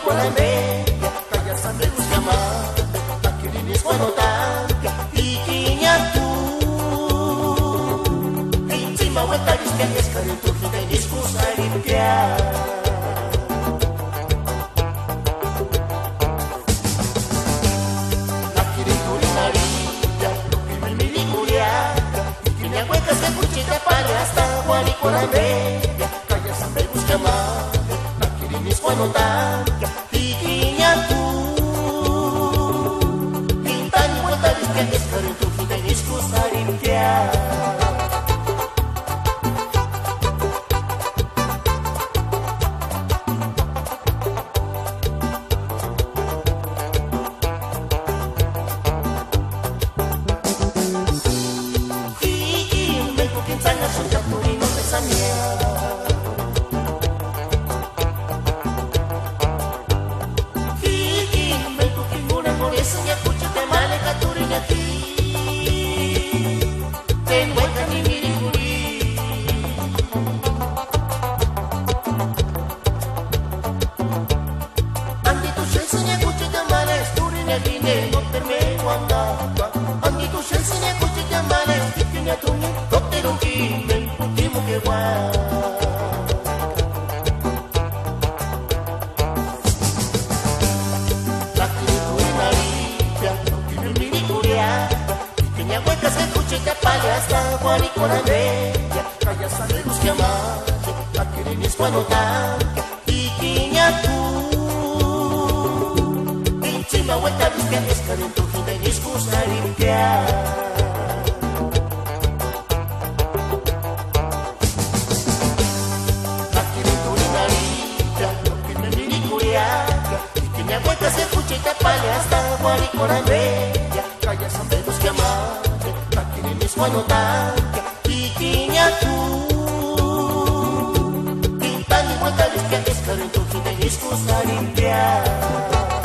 guarikolambe kaya sambil uskama takirinis wanotan ikinya tu encima wetaris que es calentur kita diskus alimpia nakirin kulinari ya primer milikuria ikinya wetas que cuchita para hasta guarikolambe kaya sambil uskama takirinis wanotan ikinya tu bintang wetaris que es calentur kita diskus alimpia Bintang y vuelta, que es calentur, que discos a limpiar.